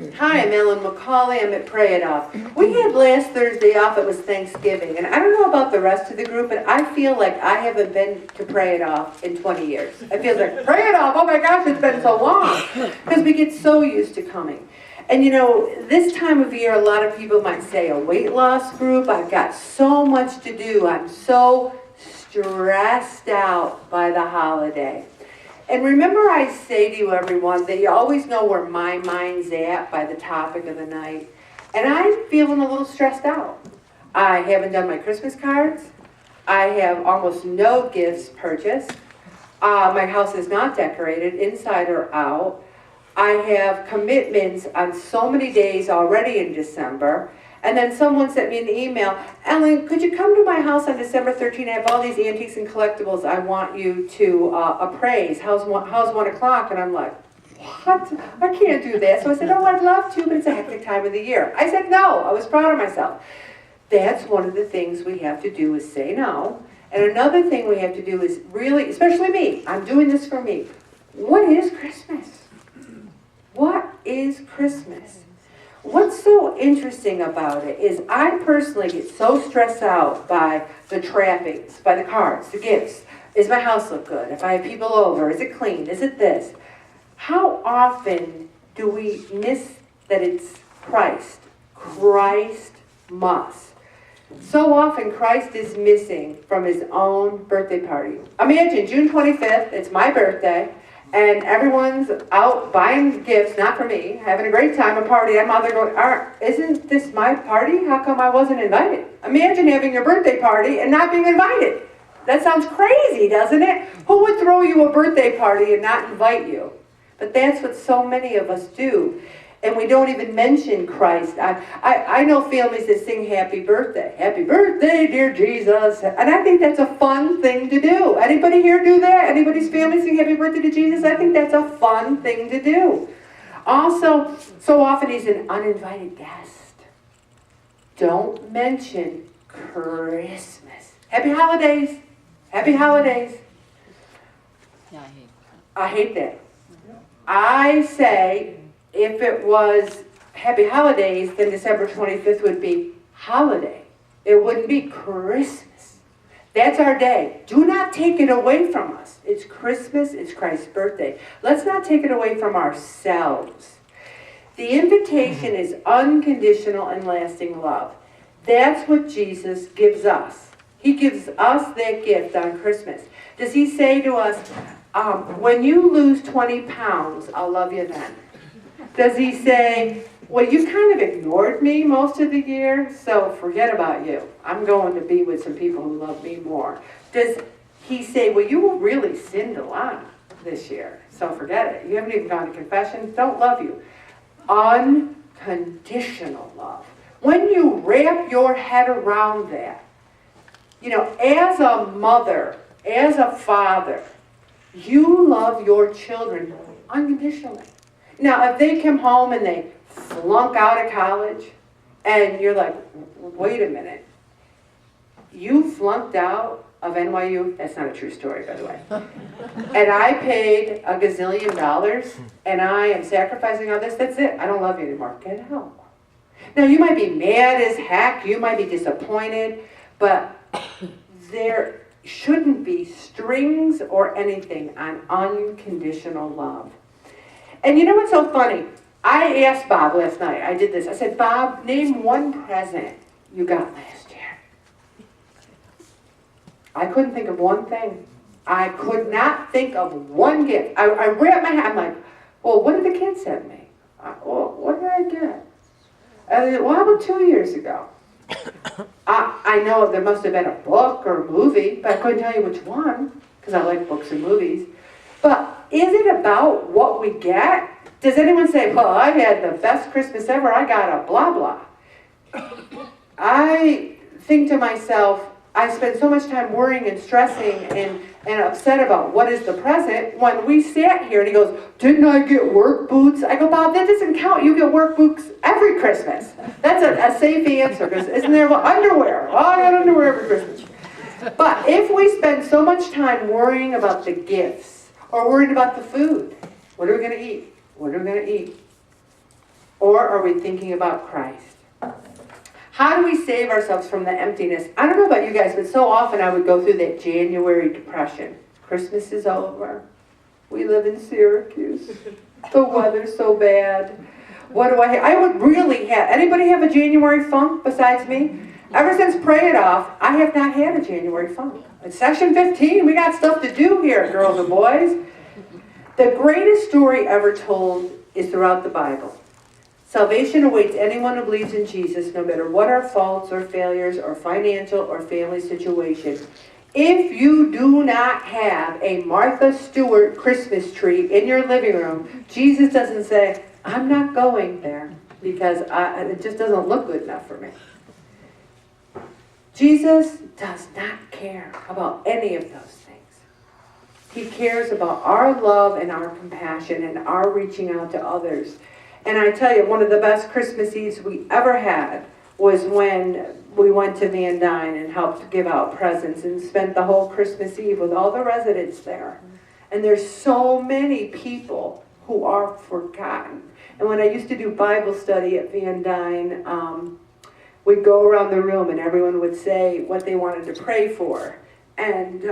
Hi, I'm Ellen McCauley. I'm at Pray It Off. We had last Thursday off. It was Thanksgiving. And I don't know about the rest of the group, but I feel like I haven't been to Pray It Off in 20 years. I feel like, Pray It Off, oh my gosh, it's been so long. Because we get so used to coming. And you know, this time of year, a lot of people might say a weight loss group. I've got so much to do. I'm so stressed out by the holiday. And remember I say to you, everyone, that you always know where my mind's at by the topic of the night. And I'm feeling a little stressed out. I haven't done my Christmas cards. I have almost no gifts purchased. My house is not decorated, inside or out. I have commitments on so many days already in December. And then someone sent me an email, Ellen, could you come to my house on December 13th? I have all these antiques and collectibles I want you to appraise. How's 1 o'clock? And I'm like, what? I can't do that. So I said, oh, I'd love to, but it's a hectic time of the year. I said no. I was proud of myself. That's one of the things we have to do is say no. And another thing we have to do is really, especially me, I'm doing this for me. What is Christmas? What is Christmas? What's so interesting about it is I personally get so stressed out by the trappings, by the cards, the gifts. Does my house look good? If I have people over, is it clean? Is it this? How often do we miss that it's Christ? Christ must. So often Christ is missing from his own birthday party. Imagine June 25th, it's my birthday. And everyone's out buying gifts, not for me, having a great time, a party. I'm out there going, isn't this my party? How come I wasn't invited? Imagine having your birthday party and not being invited. That sounds crazy, doesn't it? Who would throw you a birthday party and not invite you? But that's what so many of us do. And we don't even mention Christ. I know families that sing happy birthday. Happy birthday, dear Jesus. And I think that's a fun thing to do. Anybody here do that? Anybody's family sing happy birthday to Jesus? I think that's a fun thing to do. Also, so often he's an uninvited guest. Don't mention Christmas. Happy holidays. Happy holidays. Yeah, I hate that. I say, if it was Happy Holidays, then December 25th would be holiday. It wouldn't be Christmas. That's our day. Do not take it away from us. It's Christmas. It's Christ's birthday. Let's not take it away from ourselves. The invitation is unconditional and lasting love. That's what Jesus gives us. He gives us that gift on Christmas. Does he say to us, when you lose 20 pounds, I'll love you then? Does he say, well, you kind of ignored me most of the year, so forget about you. I'm going to be with some people who love me more. Does he say, well, you really sinned a lot this year, so forget it. You haven't even gone to confession. Don't love you. Unconditional love. When you wrap your head around that, you know, as a mother, as a father, you love your children unconditionally. Now, if they come home and they flunk out of college, and you're like, wait a minute, you flunked out of NYU? That's not a true story, by the way. And I paid $1 gazillion, and I am sacrificing all this, that's it. I don't love you anymore. Get out. Now, you might be mad as heck, you might be disappointed, but there shouldn't be strings or anything on unconditional love. And you know what's so funny? I asked Bob last night, I did this. I said, Bob, name one present you got last year. I couldn't think of one thing. I could not think of one gift. I wrapped my hand, I'm like, well, what did the kids send me? Well, what did I get? I said, well, how about 2 years ago? I know there must have been a book or a movie, but I couldn't tell you which one, because I like books and movies. But is it about what we get? Does anyone say, well, I had the best Christmas ever, I got a blah blah? I think to myself, I spend so much time worrying and stressing and upset about what is the present when we sat here and he goes, didn't I get work boots? I go, Bob, that doesn't count. You get work boots every Christmas. That's a safe answer, because isn't there underwear? Oh, I got underwear every Christmas. But if we spend so much time worrying about the gifts or worried about the food, what are we going to eat? What are we going to eat? Or are we thinking about Christ? How do we save ourselves from the emptiness? I don't know about you guys, but so often I would go through that January depression. Christmas is over. We live in Syracuse. The weather's so bad. What do I would really have, anybody have a January funk besides me? Ever since Pray It Off, I have not had a January funk. It's section 15. We got stuff to do here, girls and boys. The greatest story ever told is throughout the Bible. Salvation awaits anyone who believes in Jesus, no matter what our faults or failures or financial or family situation. If you do not have a Martha Stewart Christmas tree in your living room, Jesus doesn't say, I'm not going there because it just doesn't look good enough for me. Jesus does not care about any of those things. He cares about our love and our compassion and our reaching out to others. And I tell you, one of the best Christmas Eves we ever had was when we went to Van Dyne and helped give out presents and spent the whole Christmas Eve with all the residents there. And there's so many people who are forgotten. And when I used to do Bible study at Van Dyne, we'd go around the room and everyone would say what they wanted to pray for. And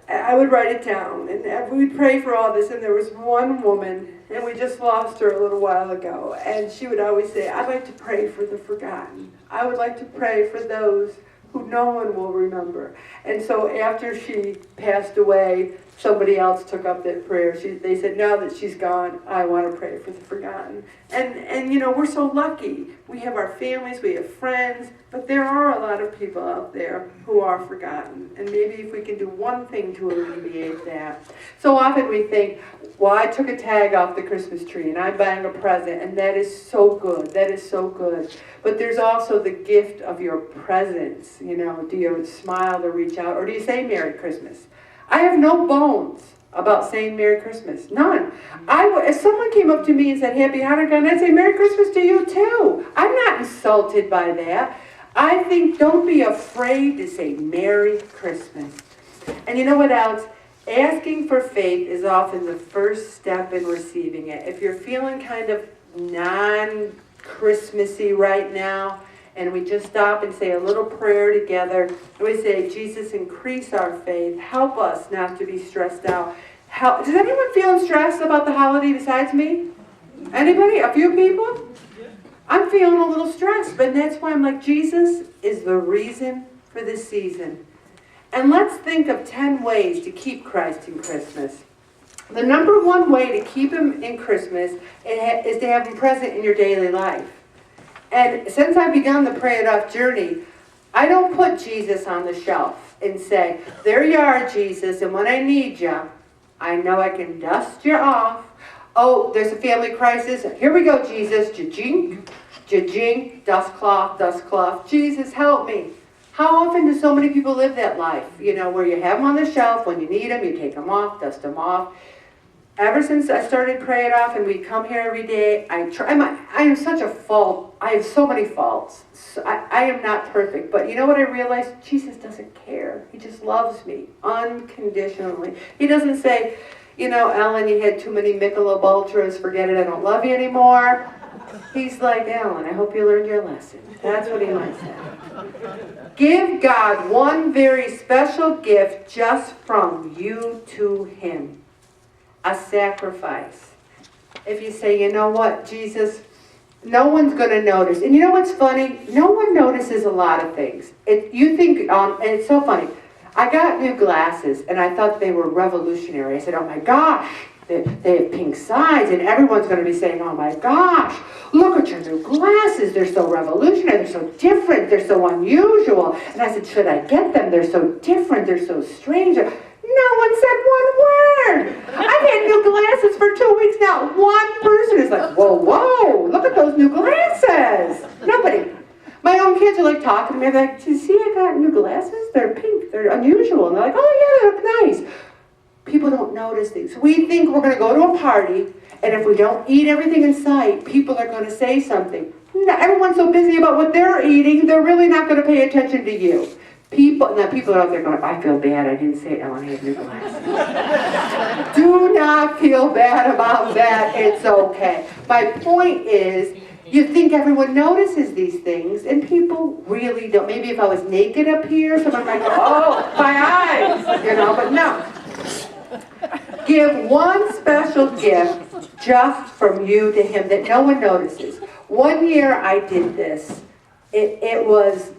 I would write it down, and we'd pray for all this, and there was one woman, and we just lost her a little while ago, and she would always say, I'd like to pray for the forgotten. I would like to pray for those who no one will remember. And so after she passed away, somebody else took up that prayer. They said, now that she's gone, I want to pray for the forgotten. And you know, we're so lucky. We have our families, we have friends, but there are a lot of people out there who are forgotten. And maybe if we can do one thing to alleviate that. So often we think, well, I took a tag off the Christmas tree and I'm buying a present, and that is so good. That is so good. But there's also the gift of your presence. You know, do you smile to reach out, or do you say Merry Christmas? I have no bones about saying Merry Christmas. None. If someone came up to me and said Happy Hanukkah, and I'd say Merry Christmas to you too. I'm not insulted by that. I think don't be afraid to say Merry Christmas. And you know what else? Asking for faith is often the first step in receiving it. If you're feeling kind of non-Christmassy right now, and we just stop and say a little prayer together, and we say, Jesus, increase our faith. Help us not to be stressed out. Does anyone feel stressed about the holiday besides me? Anybody? A few people? I'm feeling a little stressed, but that's why I'm like, Jesus is the reason for this season. And let's think of 10 ways to keep Christ in Christmas. The number one way to keep him in Christmas is to have him present in your daily life. And since I've begun the Pray It Off journey, I don't put Jesus on the shelf and say, there you are, Jesus, and when I need you, I know I can dust you off. Oh, there's a family crisis. Here we go, Jesus. Cha-ching, cha-ching, dust cloth. Jesus, help me. How often do so many people live that life? You know, where you have them on the shelf, when you need them, you take them off, dust them off. Ever since I started Pray It Off and we come here every day, I am such a fault. I have so many faults. So I am not perfect. But you know what I realized? Jesus doesn't care. He just loves me unconditionally. He doesn't say, you know, Ellen, you had too many Michelob Ultras. Forget it. I don't love you anymore. He's like, Ellen, I hope you learned your lesson. That's what he might say. Give God one very special gift just from you to him. A sacrifice. If you say, you know what, Jesus, no one's going to notice. And you know what's funny? No one notices a lot of things. You think, and it's so funny. I got new glasses, and I thought they were revolutionary. I said, oh my gosh, they have pink sides, and everyone's going to be saying, oh my gosh, look at your new glasses. They're so revolutionary. They're so different. They're so unusual. And I said, should I get them? They're so different. They're so strange. No one said one word. I've had new glasses for 2 weeks now. One person is like, whoa, look at those new glasses. Nobody. My own kids are like talking to me. They're like, do you see I got new glasses? They're pink. They're unusual. And they're like, oh yeah, they look nice. People don't notice things. We think we're going to go to a party, and if we don't eat everything in sight, people are going to say something. No, everyone's so busy about what they're eating, they're really not going to pay attention to you. People are out there going, I feel bad, I didn't say Ellen had new glasses. Do not feel bad about that. It's okay. My point is, you think everyone notices these things, and people really don't. Maybe if I was naked up here, someone might go, oh, my eyes, but no. Give one special gift just from you to him that no one notices. One year I did this. It was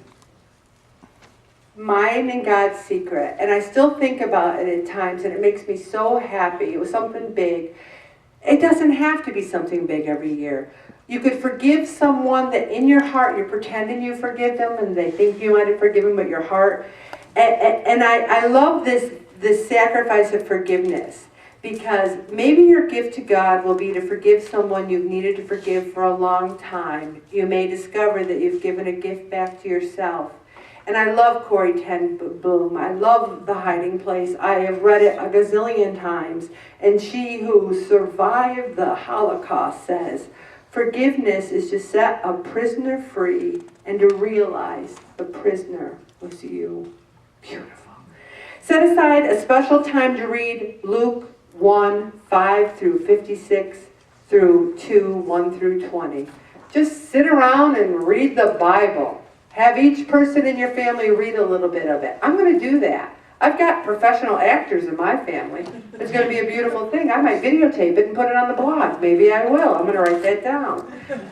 mine and God's secret, and I still think about it at times, and it makes me so happy. It was something big. It doesn't have to be something big every year. You could forgive someone that in your heart you're pretending you forgive them, and they think you might have forgiven, but your heart. And I love this sacrifice of forgiveness, because maybe your gift to God will be to forgive someone you've needed to forgive for a long time. You may discover that you've given a gift back to yourself. And I love Corrie ten Boom. I love The Hiding Place. I have read it a gazillion times. And she who survived the Holocaust says, forgiveness is to set a prisoner free and to realize the prisoner was you. Beautiful. Set aside a special time to read Luke 1, 5 through 56 through 2, 1 through 20. Just sit around and read the Bible. Have each person in your family read a little bit of it. I'm going to do that. I've got professional actors in my family. It's going to be a beautiful thing. I might videotape it and put it on the blog. Maybe I will. I'm going to write that down.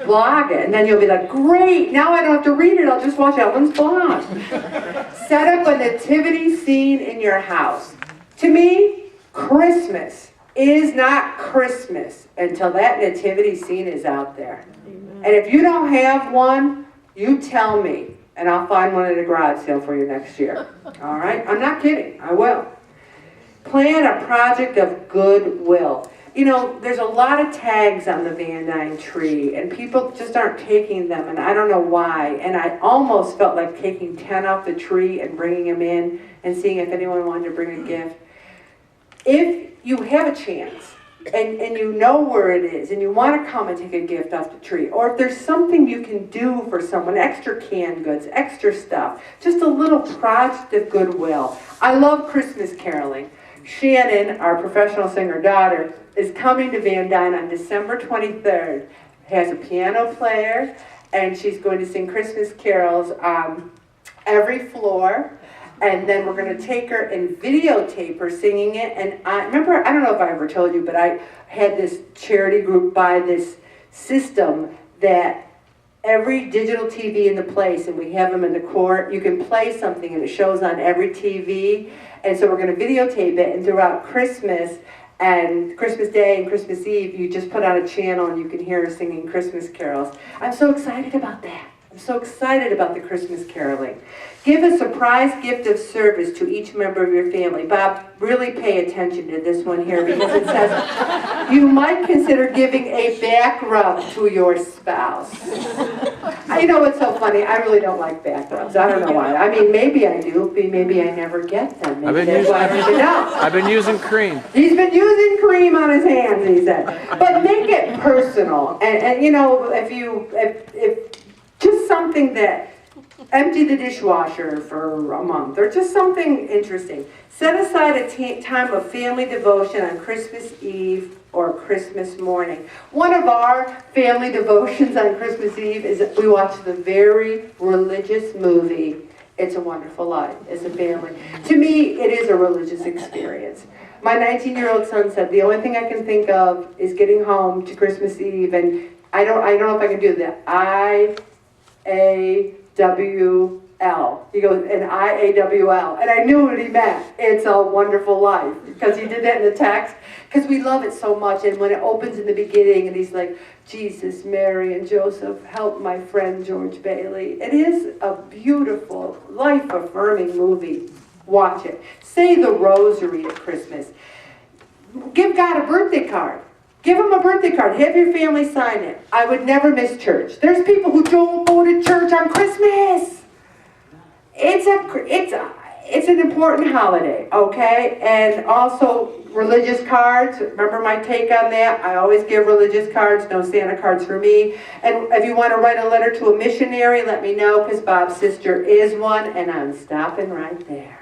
Blog it. And then you'll be like, great, now I don't have to read it. I'll just watch Ellen's blog. Set up a nativity scene in your house. To me, Christmas is not Christmas until that nativity scene is out there. Amen. And if you don't have one, you tell me, and I'll find one at a garage sale for you next year. All right? I'm not kidding. I will. Plan a project of goodwill. There's a lot of tags on the Van Dyne tree, and people just aren't taking them, and I don't know why. And I almost felt like taking 10 off the tree and bringing them in and seeing if anyone wanted to bring a gift. If you have a chance, and you know where it is, and you want to come and take a gift off the tree, or if there's something you can do for someone, extra canned goods, extra stuff, just a little project of goodwill. I love Christmas caroling. Shannon, our professional singer daughter, is coming to Van Dyne on December 23rd. Has a piano player, and she's going to sing Christmas carols on every floor. And then we're going to take her and videotape her singing it. And I don't know if I ever told you, but I had this charity group buy this system that every digital TV in the place, and we have them in the court, you can play something and it shows on every TV. And so we're going to videotape it, and throughout Christmas and Christmas Day and Christmas Eve, you just put on a channel and you can hear her singing Christmas carols. I'm so excited about that. I'm so excited about the Christmas caroling. Give a surprise gift of service to each member of your family. Bob, really pay attention to this one here, because it says, you might consider giving a back rub to your spouse. I know it's so funny. I really don't like back rubs. I don't know why. I mean, maybe I do. Maybe I never get them. Maybe that's why I don't even know. I've been using cream. He's been using cream on his hands, he said. But make it personal. And if just something that, empty the dishwasher for a month, or just something interesting. Set aside a time of family devotion on Christmas Eve or Christmas morning. One of our family devotions on Christmas Eve is that we watch the very religious movie, It's a Wonderful Life, as a family. To me, it is a religious experience. My 19-year-old son said, the only thing I can think of is getting home to Christmas Eve, and I don't know if I can do that. I-A-W-L. He goes, and I-A-W-L. And I knew what he meant. It's a wonderful life. Because he did that in the text. Because we love it so much. And when it opens in the beginning, and he's like, Jesus, Mary, and Joseph, help my friend George Bailey. It is a beautiful, life-affirming movie. Watch it. Say the rosary at Christmas. Give God a birthday card. Give them a birthday card. Have your family sign it. I would never miss church. There's people who don't go to church on Christmas. It's an important holiday, okay? And also religious cards. Remember my take on that? I always give religious cards. No Santa cards for me. And if you want to write a letter to a missionary, let me know, because Bob's sister is one, and I'm stopping right there.